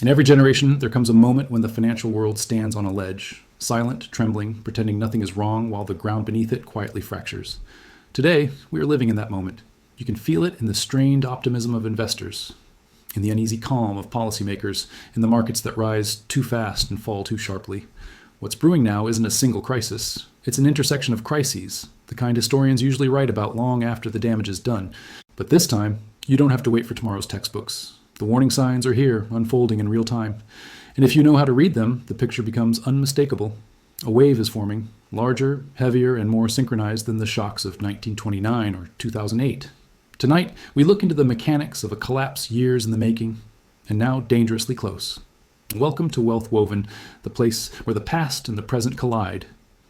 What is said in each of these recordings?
In every generation, there comes a moment when the financial world stands on a ledge, silent, trembling, pretending nothing is wrong while the ground beneath it quietly fractures. Today, we are living in that moment. You can feel it in the strained optimism of investors, in the uneasy calm of policymakers, in the markets that rise too fast and fall too sharply. What's brewing now isn't a single crisis. It's an intersection of crises, the kind historians usually write about long after the damage is done. But this time, you don't have to wait for tomorrow's textbooks. The warning signs are here, unfolding in real time. And if you know how to read them, the picture becomes unmistakable. A wave is forming, larger, heavier, and more synchronized than the shocks of 1929 or 2008. Tonight, we look into the mechanics of a collapse years in the making, and now dangerously close. Welcome to Wealth Woven, the place where the past and the present collide,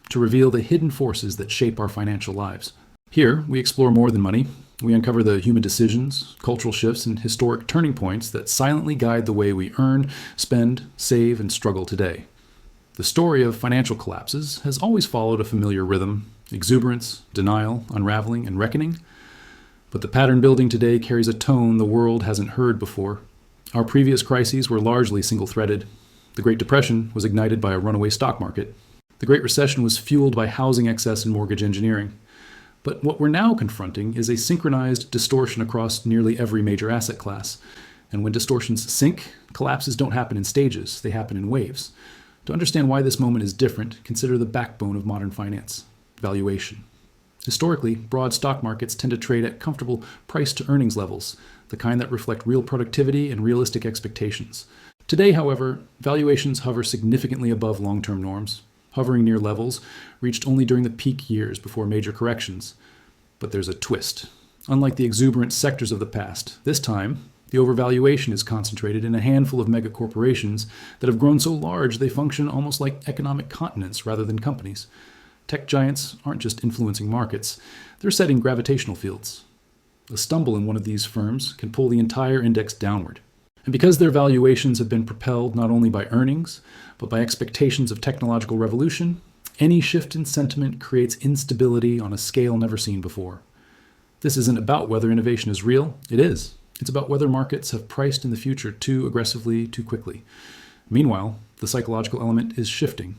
to reveal the hidden forces that shape our financial lives. Here, we explore more than money. We uncover the human decisions, cultural shifts, and historic turning points that silently guide the way we earn, spend, save, and struggle today. The story of financial collapses has always followed a familiar rhythm: exuberance, denial, unraveling, and reckoning. But the pattern building today carries a tone the world hasn't heard before. Our previous crises were largely single-threaded. The Great Depression was ignited by a runaway stock market. The Great Recession was fueled by housing excess and mortgage engineering. But what we're now confronting is a synchronized distortion across nearly every major asset class. And when distortions sink, collapses don't happen in stages, they happen in waves. To understand why this moment is different, consider the backbone of modern finance: valuation. Historically, broad stock markets tend to trade at comfortable price-to-earnings levels, the kind that reflect real productivity and realistic expectations. Today, however, valuations hover significantly above long-term norms, hovering near levels reached only during the peak years before major corrections. But there's a twist. Unlike the exuberant sectors of the past, this time, the overvaluation is concentrated in a handful of megacorporations that have grown so large they function almost like economic continents rather than companies. Tech giants aren't just influencing markets, they're setting gravitational fields. A stumble in one of these firms can pull the entire index downward. And because their valuations have been propelled not only by earnings, but by expectations of technological revolution, any shift in sentiment creates instability on a scale never seen before. This isn't about whether innovation is real. It is. It's about whether markets have priced in the future too aggressively, too quickly. Meanwhile, the psychological element is shifting.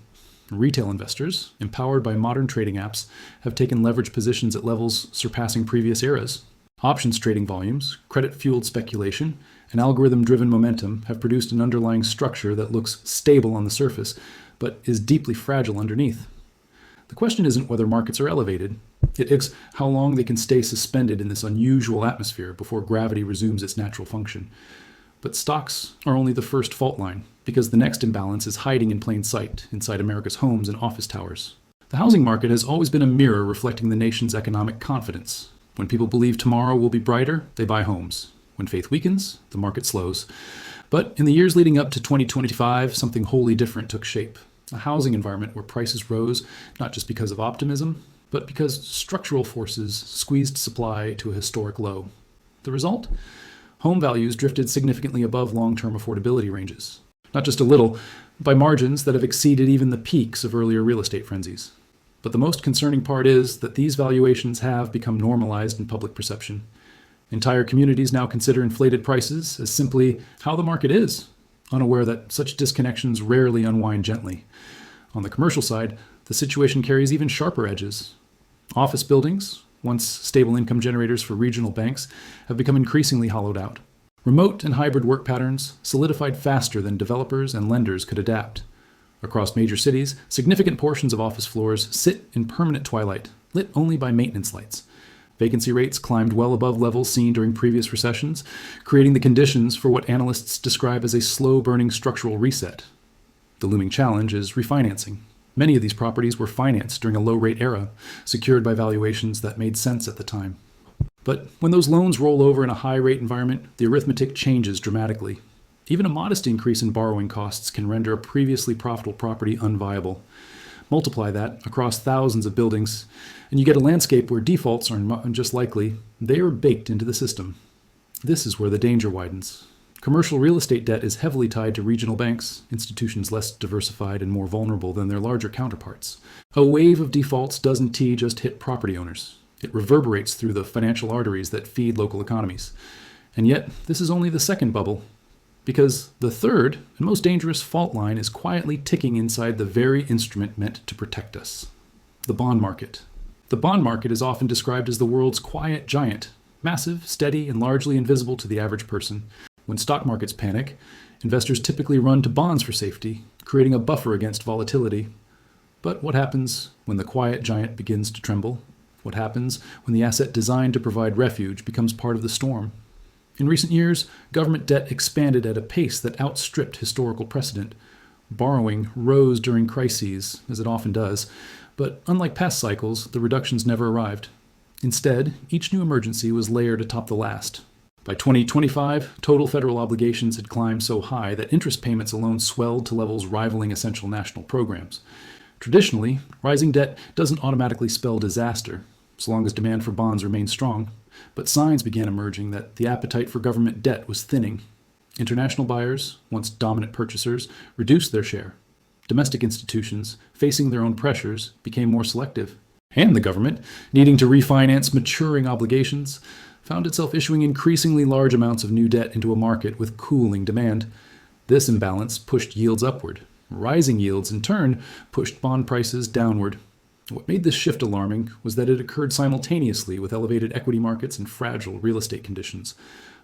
Retail investors, empowered by modern trading apps, have taken leverage positions at levels surpassing previous eras. Options trading volumes, credit-fueled speculation, and algorithm-driven momentum have produced an underlying structure that looks stable on the surface, but is deeply fragile underneath. The question isn't whether markets are elevated. It is how long they can stay suspended in this unusual atmosphere before gravity resumes its natural function. But stocks are only the first fault line, because the next imbalance is hiding in plain sight inside America's homes and office towers. The housing market has always been a mirror reflecting the nation's economic confidence. When people believe tomorrow will be brighter, they buy homes. When faith weakens, the market slows. But in the years leading up to 2025, something wholly different took shape. A housing environment where prices rose not just because of optimism, but because structural forces squeezed supply to a historic low. The result? Home values drifted significantly above long-term affordability ranges. Not just a little, by margins that have exceeded even the peaks of earlier real estate frenzies. But the most concerning part is that these valuations have become normalized in public perception. Entire communities now consider inflated prices as simply how the market is, unaware that such disconnections rarely unwind gently. On the commercial side, the situation carries even sharper edges. Office buildings, once stable income generators for regional banks, have become increasingly hollowed out. Remote and hybrid work patterns solidified faster than developers and lenders could adapt. Across major cities, significant portions of office floors sit in permanent twilight, lit only by maintenance lights. Vacancy rates climbed well above levels seen during previous recessions, creating the conditions for what analysts describe as a slow-burning structural reset. The looming challenge is refinancing. Many of these properties were financed during a low-rate era, secured by valuations that made sense at the time. But when those loans roll over in a high-rate environment, the arithmetic changes dramatically. Even a modest increase in borrowing costs can render a previously profitable property unviable. Multiply that across thousands of buildings, and you get a landscape where defaults aren't just likely, they are baked into the system. This is where the danger widens. Commercial real estate debt is heavily tied to regional banks, institutions less diversified and more vulnerable than their larger counterparts. A wave of defaults doesn't just hit property owners. It reverberates through the financial arteries that feed local economies. And yet, this is only the second bubble. Because the third and most dangerous fault line is quietly ticking inside the very instrument meant to protect us: the bond market. The bond market is often described as the world's quiet giant, massive, steady, and largely invisible to the average person. When stock markets panic, investors typically run to bonds for safety, creating a buffer against volatility. But what happens when the quiet giant begins to tremble? What happens when the asset designed to provide refuge becomes part of the storm? In recent years, government debt expanded at a pace that outstripped historical precedent. Borrowing rose during crises, as it often does, but unlike past cycles, the reductions never arrived. Instead, each new emergency was layered atop the last. By 2025, total federal obligations had climbed so high that interest payments alone swelled to levels rivaling essential national programs. Traditionally, rising debt doesn't automatically spell disaster, so long as demand for bonds remained strong. But signs began emerging that the appetite for government debt was thinning. International buyers, once dominant purchasers, reduced their share. Domestic institutions, facing their own pressures, became more selective. And the government, needing to refinance maturing obligations, found itself issuing increasingly large amounts of new debt into a market with cooling demand. This imbalance pushed yields upward. Rising yields, in turn, pushed bond prices downward. What made this shift alarming was that it occurred simultaneously with elevated equity markets and fragile real estate conditions.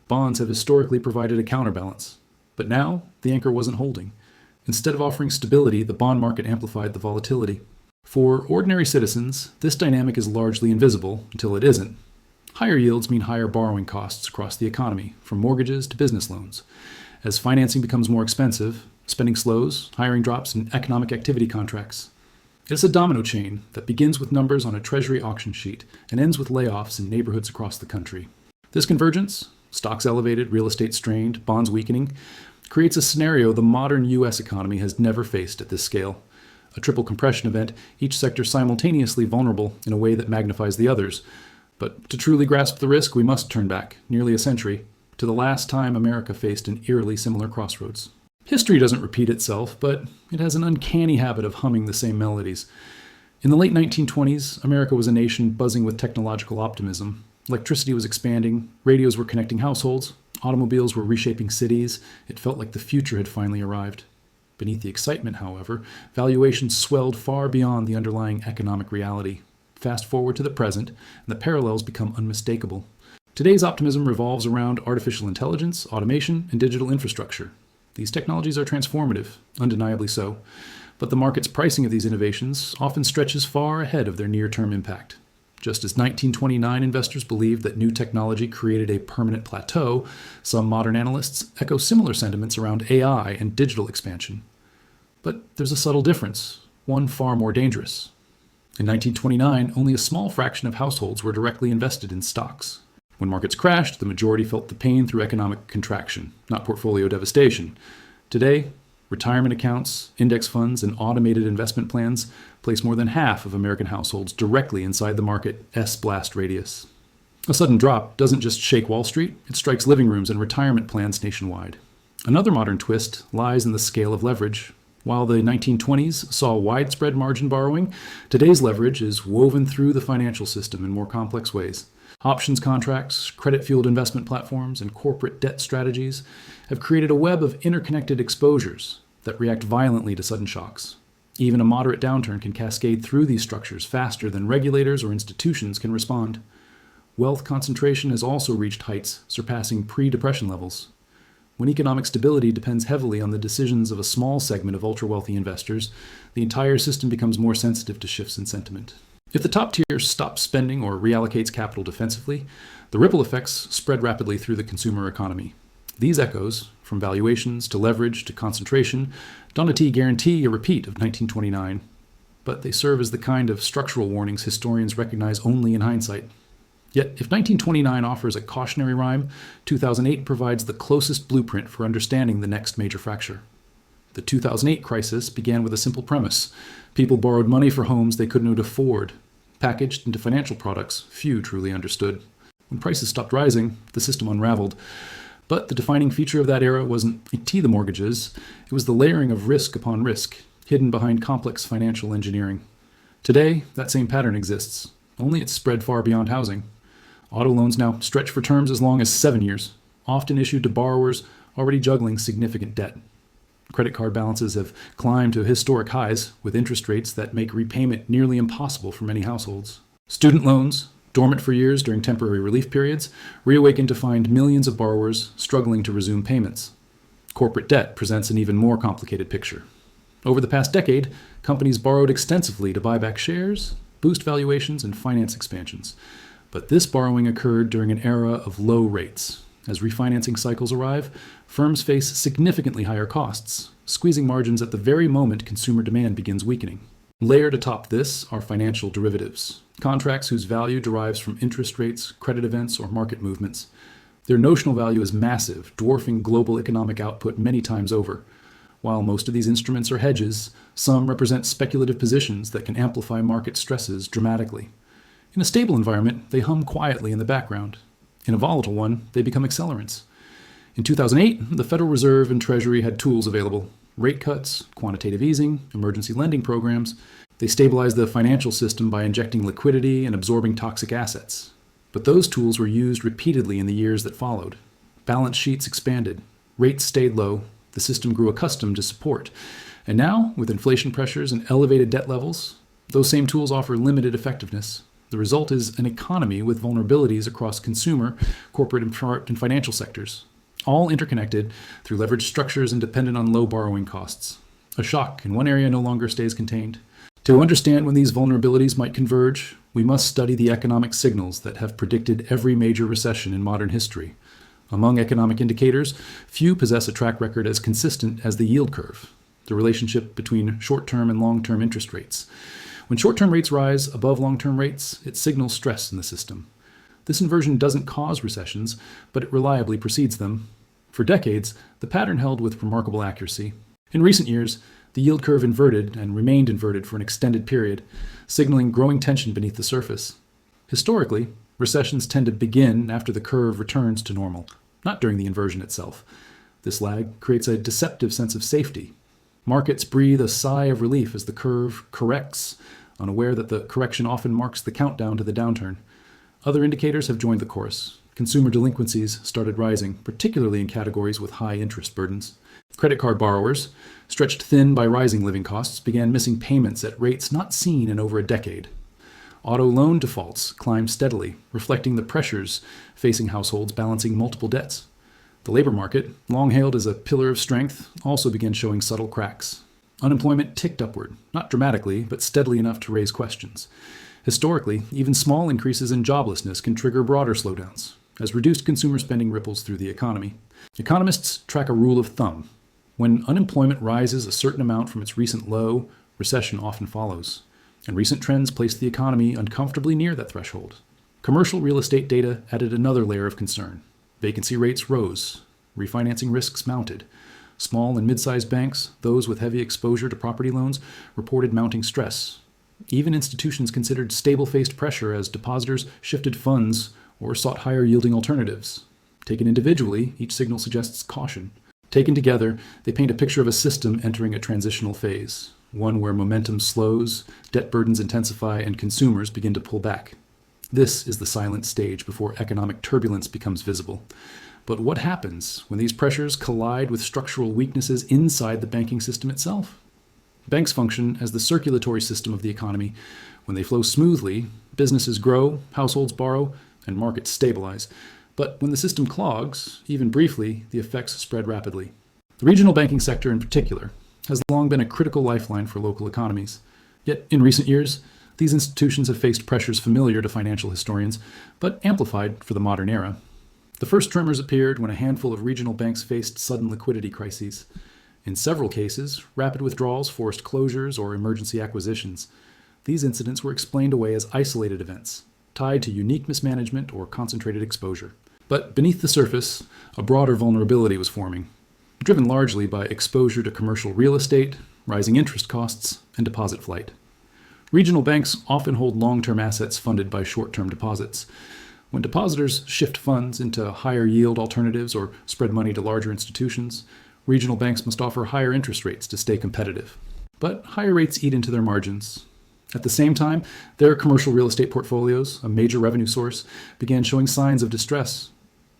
Bonds have historically provided a counterbalance. But now, the anchor wasn't holding. Instead of offering stability, the bond market amplified the volatility. For ordinary citizens, this dynamic is largely invisible until it isn't. Higher yields mean higher borrowing costs across the economy, from mortgages to business loans. As financing becomes more expensive, spending slows, hiring drops, and economic activity contracts. It's a domino chain that begins with numbers on a Treasury auction sheet and ends with layoffs in neighborhoods across the country. This convergence, stocks elevated, real estate strained, bonds weakening, creates a scenario the modern U.S. economy has never faced at this scale. A triple compression event, each sector simultaneously vulnerable in a way that magnifies the others. But to truly grasp the risk, we must turn back, nearly a century, to the last time America faced an eerily similar crossroads. History doesn't repeat itself, but it has an uncanny habit of humming the same melodies. In the late 1920s, America was a nation buzzing with technological optimism. Electricity was expanding, radios were connecting households, automobiles were reshaping cities. It felt like the future had finally arrived. Beneath the excitement, however, valuations swelled far beyond the underlying economic reality. Fast forward to the present, and the parallels become unmistakable. Today's optimism revolves around artificial intelligence, automation, and digital infrastructure. These technologies are transformative, undeniably so, but the market's pricing of these innovations often stretches far ahead of their near-term impact. Just as 1929 investors believed that new technology created a permanent plateau, some modern analysts echo similar sentiments around AI and digital expansion. But there's a subtle difference, one far more dangerous. In 1929, only a small fraction of households were directly invested in stocks. When markets crashed, the majority felt the pain through economic contraction, not portfolio devastation. Today, retirement accounts, index funds, and automated investment plans place more than half of American households directly inside the market's blast radius. A sudden drop doesn't just shake Wall Street, it strikes living rooms and retirement plans nationwide. Another modern twist lies in the scale of leverage. While the 1920s saw widespread margin borrowing, today's leverage is woven through the financial system in more complex ways. Options contracts, credit-fueled investment platforms, and corporate debt strategies have created a web of interconnected exposures that react violently to sudden shocks. Even a moderate downturn can cascade through these structures faster than regulators or institutions can respond. Wealth concentration has also reached heights surpassing pre-depression levels. When economic stability depends heavily on the decisions of a small segment of ultra-wealthy investors, the entire system becomes more sensitive to shifts in sentiment. If the top tier stops spending or reallocates capital defensively, the ripple effects spread rapidly through the consumer economy. These echoes, from valuations to leverage to concentration, don't guarantee a repeat of 1929, but they serve as the kind of structural warnings historians recognize only in hindsight. Yet, if 1929 offers a cautionary rhyme, 2008 provides the closest blueprint for understanding the next major fracture. The 2008 crisis began with a simple premise. People borrowed money for homes they couldn't afford, packaged into financial products few truly understood. When prices stopped rising, the system unraveled. But the defining feature of that era wasn't the mortgages, it was the layering of risk upon risk, hidden behind complex financial engineering. Today, that same pattern exists, only it's spread far beyond housing. Auto loans now stretch for terms as long as 7 years, often issued to borrowers already juggling significant debt. Credit card balances have climbed to historic highs, with interest rates that make repayment nearly impossible for many households. Student loans, dormant for years during temporary relief periods, reawaken to find millions of borrowers struggling to resume payments. Corporate debt presents an even more complicated picture. Over the past decade, companies borrowed extensively to buy back shares, boost valuations, and finance expansions. But this borrowing occurred during an era of low rates. As refinancing cycles arrive, firms face significantly higher costs, squeezing margins at the very moment consumer demand begins weakening. Layered atop this are financial derivatives, contracts whose value derives from interest rates, credit events, or market movements. Their notional value is massive, dwarfing global economic output many times over. While most of these instruments are hedges, some represent speculative positions that can amplify market stresses dramatically. In a stable environment, they hum quietly in the background. In a volatile one, they become accelerants. In 2008, the Federal Reserve and Treasury had tools available: rate cuts, quantitative easing, emergency lending programs. They stabilized the financial system by injecting liquidity and absorbing toxic assets. But those tools were used repeatedly in the years that followed. Balance sheets expanded, rates stayed low, the system grew accustomed to support. And now, with inflation pressures and elevated debt levels, those same tools offer limited effectiveness. The result is an economy with vulnerabilities across consumer, corporate, and financial sectors, all interconnected through leveraged structures and dependent on low borrowing costs. A shock in one area no longer stays contained. To understand when these vulnerabilities might converge, we must study the economic signals that have predicted every major recession in modern history. Among economic indicators, few possess a track record as consistent as the yield curve, the relationship between short-term and long-term interest rates. When short-term rates rise above long-term rates, it signals stress in the system. This inversion doesn't cause recessions, but it reliably precedes them. For decades, the pattern held with remarkable accuracy. In recent years, the yield curve inverted and remained inverted for an extended period, signaling growing tension beneath the surface. Historically, recessions tend to begin after the curve returns to normal, not during the inversion itself. This lag creates a deceptive sense of safety. Markets breathe a sigh of relief as the curve corrects, unaware that the correction often marks the countdown to the downturn. Other indicators have joined the chorus. Consumer delinquencies started rising, particularly in categories with high interest burdens. Credit card borrowers, stretched thin by rising living costs, began missing payments at rates not seen in over a decade. Auto loan defaults climbed steadily, reflecting the pressures facing households balancing multiple debts. The labor market, long hailed as a pillar of strength, also began showing subtle cracks. Unemployment ticked upward, not dramatically, but steadily enough to raise questions. Historically, even small increases in joblessness can trigger broader slowdowns, as reduced consumer spending ripples through the economy. Economists track a rule of thumb. When unemployment rises a certain amount from its recent low, recession often follows. And recent trends placed the economy uncomfortably near that threshold. Commercial real estate data added another layer of concern. Vacancy rates rose. Refinancing risks mounted. Small and mid-sized banks, those with heavy exposure to property loans, reported mounting stress. Even institutions considered stable faced pressure as depositors shifted funds or sought higher-yielding alternatives. Taken individually, each signal suggests caution. Taken together, they paint a picture of a system entering a transitional phase, one where momentum slows, debt burdens intensify, and consumers begin to pull back. This is the silent stage before economic turbulence becomes visible. But what happens when these pressures collide with structural weaknesses inside the banking system itself? Banks function as the circulatory system of the economy. When they flow smoothly, businesses grow, households borrow, and markets stabilize. But when the system clogs, even briefly, the effects spread rapidly. The regional banking sector in particular has long been a critical lifeline for local economies. Yet in recent years, these institutions have faced pressures familiar to financial historians, but amplified for the modern era. The first tremors appeared when a handful of regional banks faced sudden liquidity crises. In several cases, rapid withdrawals forced closures or emergency acquisitions. These incidents were explained away as isolated events, tied to unique mismanagement or concentrated exposure. But beneath the surface, a broader vulnerability was forming, driven largely by exposure to commercial real estate, rising interest costs, and deposit flight. Regional banks often hold long-term assets funded by short-term deposits. When depositors shift funds into higher-yield alternatives or spread money to larger institutions, regional banks must offer higher interest rates to stay competitive. But higher rates eat into their margins. At the same time, their commercial real estate portfolios, a major revenue source, began showing signs of distress.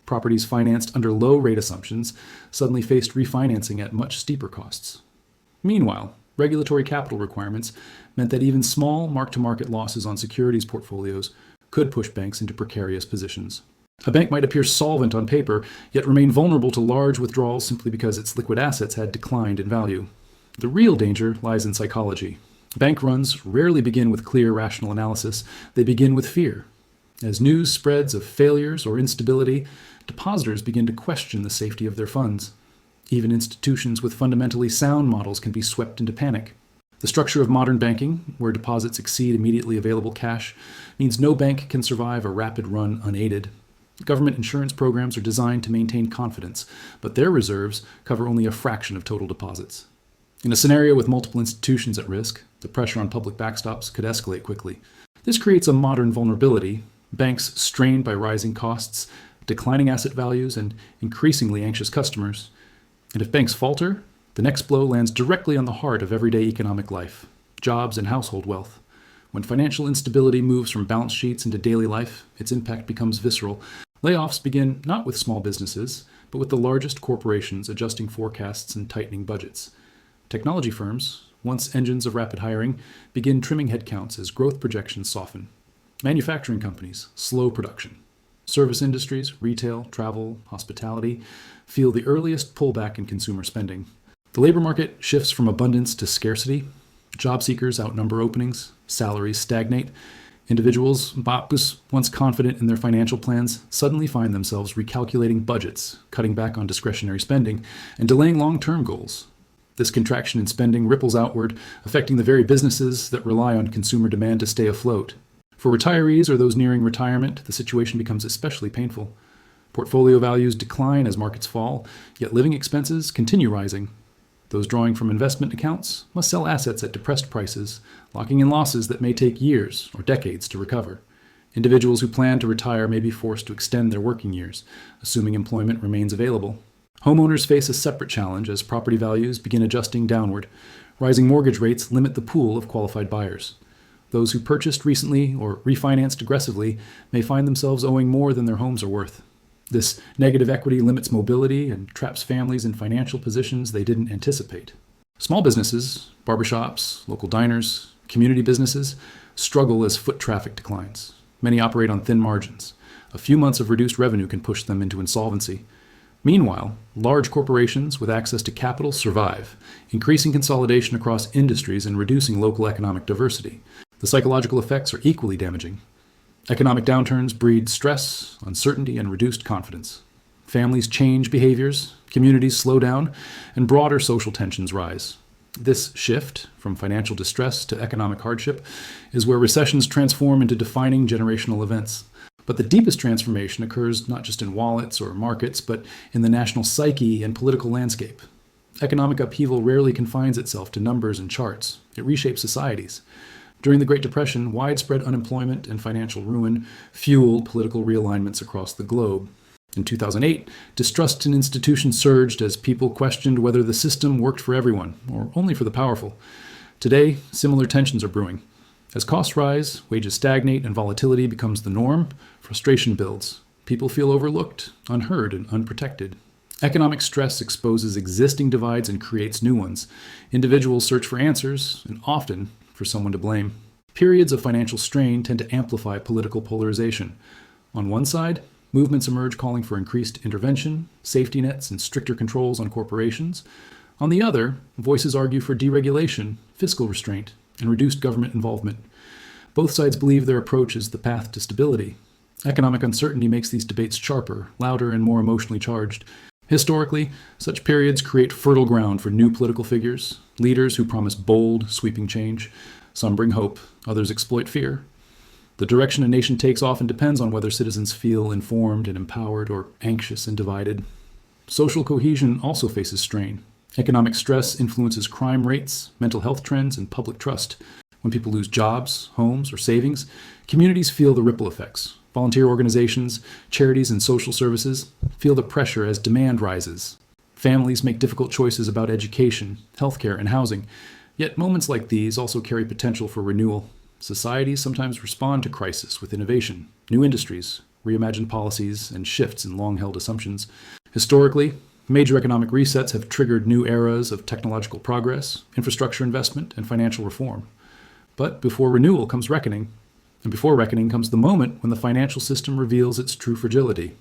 Properties financed under low rate assumptions suddenly faced refinancing at much steeper costs. Meanwhile, regulatory capital requirements meant that even small mark-to-market losses on securities portfolios could push banks into precarious positions. A bank might appear solvent on paper, yet remain vulnerable to large withdrawals simply because its liquid assets had declined in value. The real danger lies in psychology. Bank runs rarely begin with clear, rational analysis. They begin with fear. As news spreads of failures or instability, depositors begin to question the safety of their funds. Even institutions with fundamentally sound models can be swept into panic. The structure of modern banking, where deposits exceed immediately available cash, means no bank can survive a rapid run unaided. Government insurance programs are designed to maintain confidence, but their reserves cover only a fraction of total deposits. In a scenario with multiple institutions at risk, the pressure on public backstops could escalate quickly. This creates a modern vulnerability. Banks strained by rising costs, declining asset values, and increasingly anxious customers. And if banks falter, the next blow lands directly on the heart of everyday economic life, jobs and household wealth. When financial instability moves from balance sheets into daily life, its impact becomes visceral. Layoffs begin not with small businesses, but with the largest corporations adjusting forecasts and tightening budgets. Technology firms, once engines of rapid hiring, begin trimming headcounts as growth projections soften. Manufacturing companies slow production. Service industries, retail, travel, hospitality, feel the earliest pullback in consumer spending. The labor market shifts from abundance to scarcity. Job seekers outnumber openings. Salaries stagnate. Individuals, once confident in their financial plans, suddenly find themselves recalculating budgets, cutting back on discretionary spending, and delaying long-term goals. This contraction in spending ripples outward, affecting the very businesses that rely on consumer demand to stay afloat. For retirees or those nearing retirement, the situation becomes especially painful. Portfolio values decline as markets fall, yet living expenses continue rising. Those drawing from investment accounts must sell assets at depressed prices, locking in losses that may take years or decades to recover. Individuals who plan to retire may be forced to extend their working years, assuming employment remains available. Homeowners face a separate challenge as property values begin adjusting downward. Rising mortgage rates limit the pool of qualified buyers. Those who purchased recently or refinanced aggressively may find themselves owing more than their homes are worth. This negative equity limits mobility and traps families in financial positions they didn't anticipate. Small businesses, barbershops, local diners, community businesses struggle as foot traffic declines. Many operate on thin margins. A few months of reduced revenue can push them into insolvency. Meanwhile, large corporations with access to capital survive, increasing consolidation across industries and reducing local economic diversity. The psychological effects are equally damaging. Economic downturns breed stress, uncertainty, and reduced confidence. Families change behaviors, communities slow down, and broader social tensions rise. This shift from financial distress to economic hardship is where recessions transform into defining generational events. But the deepest transformation occurs not just in wallets or markets, but in the national psyche and political landscape. Economic upheaval rarely confines itself to numbers and charts. It reshapes societies. During the Great Depression, widespread unemployment and financial ruin fueled political realignments across the globe. In 2008, distrust in institutions surged as people questioned whether the system worked for everyone, or only for the powerful. Today, similar tensions are brewing. As costs rise, wages stagnate, and volatility becomes the norm, frustration builds. People feel overlooked, unheard, and unprotected. Economic stress exposes existing divides and creates new ones. Individuals search for answers, and often for someone to blame. Periods of financial strain tend to amplify political polarization. On one side, movements emerge calling for increased intervention, safety nets, and stricter controls on corporations. On the other, voices argue for deregulation, fiscal restraint, and reduced government involvement. Both sides believe their approach is the path to stability. Economic uncertainty makes these debates sharper, louder, and more emotionally charged. Historically, such periods create fertile ground for new political figures, leaders who promise bold, sweeping change. Some bring hope, others exploit fear. The direction a nation takes often depends on whether citizens feel informed and empowered or anxious and divided. Social cohesion also faces strain. Economic stress influences crime rates, mental health trends, and public trust. When people lose jobs, homes, or savings, communities feel the ripple effects. Volunteer organizations, charities, and social services feel the pressure as demand rises. Families make difficult choices about education, healthcare, and housing. Yet moments like these also carry potential for renewal. Societies sometimes respond to crisis with innovation, new industries, reimagined policies, and shifts in long-held assumptions. Historically, major economic resets have triggered new eras of technological progress, infrastructure investment, and financial reform. But before renewal comes reckoning, and before reckoning comes the moment when the financial system reveals its true fragility.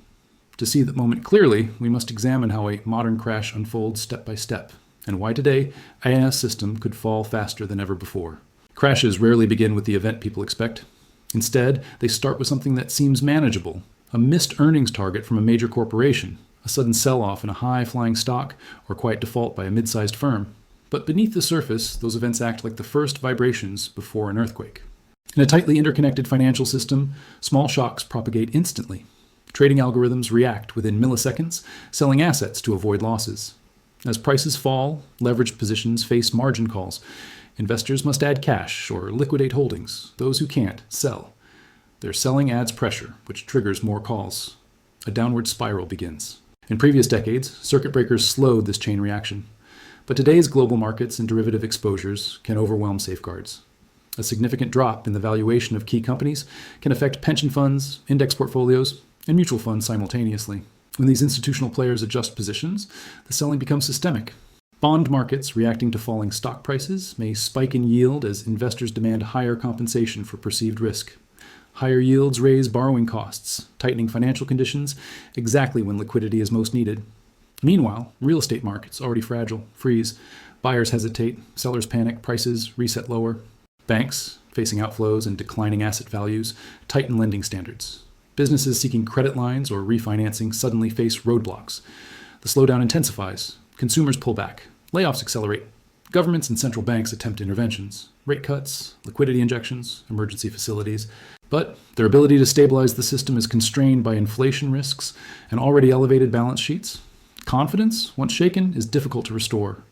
To see that moment clearly, we must examine how a modern crash unfolds step by step, and why today a system could fall faster than ever before. Crashes rarely begin with the event people expect. Instead, they start with something that seems manageable, a missed earnings target from a major corporation, a sudden sell-off in a high-flying stock, or quiet default by a mid-sized firm. But beneath the surface, those events act like the first vibrations before an earthquake. In a tightly interconnected financial system, small shocks propagate instantly. Trading algorithms react within milliseconds, selling assets to avoid losses. As prices fall, leveraged positions face margin calls. Investors must add cash or liquidate holdings. Those who can't, sell. Their selling adds pressure, which triggers more calls. A downward spiral begins. In previous decades, circuit breakers slowed this chain reaction. But today's global markets and derivative exposures can overwhelm safeguards. A significant drop in the valuation of key companies can affect pension funds, index portfolios, and mutual funds simultaneously. When these institutional players adjust positions, the selling becomes systemic. Bond markets reacting to falling stock prices may spike in yield as investors demand higher compensation for perceived risk. Higher yields raise borrowing costs, tightening financial conditions exactly when liquidity is most needed. Meanwhile, real estate markets, already fragile, freeze. Buyers hesitate, sellers panic, prices reset lower. Banks, facing outflows and declining asset values, tighten lending standards. Businesses seeking credit lines or refinancing suddenly face roadblocks. The slowdown intensifies. Consumers pull back. Layoffs accelerate. Governments and central banks attempt interventions, rate cuts, liquidity injections, emergency facilities. But their ability to stabilize the system is constrained by inflation risks and already elevated balance sheets. Confidence, once shaken, is difficult to restore.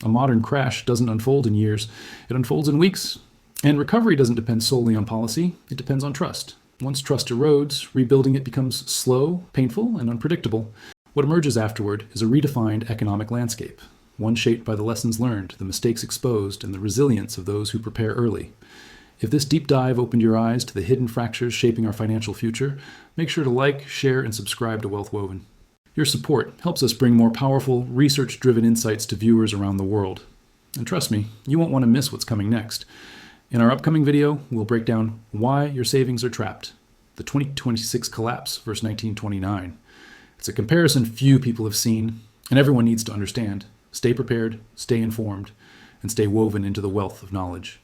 A modern crash doesn't unfold in years. It unfolds in weeks. And recovery doesn't depend solely on policy. It depends on trust. Once trust erodes, rebuilding it becomes slow, painful, and unpredictable. What emerges afterward is a redefined economic landscape, one shaped by the lessons learned, the mistakes exposed, and the resilience of those who prepare early. If this deep dive opened your eyes to the hidden fractures shaping our financial future, make sure to like, share, and subscribe to Wealth Woven. Your support helps us bring more powerful, research-driven insights to viewers around the world. And trust me, you won't want to miss what's coming next. In our upcoming video, we'll break down why your savings are trapped, the 2026 collapse versus 1929. It's a comparison few people have seen, and everyone needs to understand. Stay prepared, stay informed, and stay woven into the wealth of knowledge.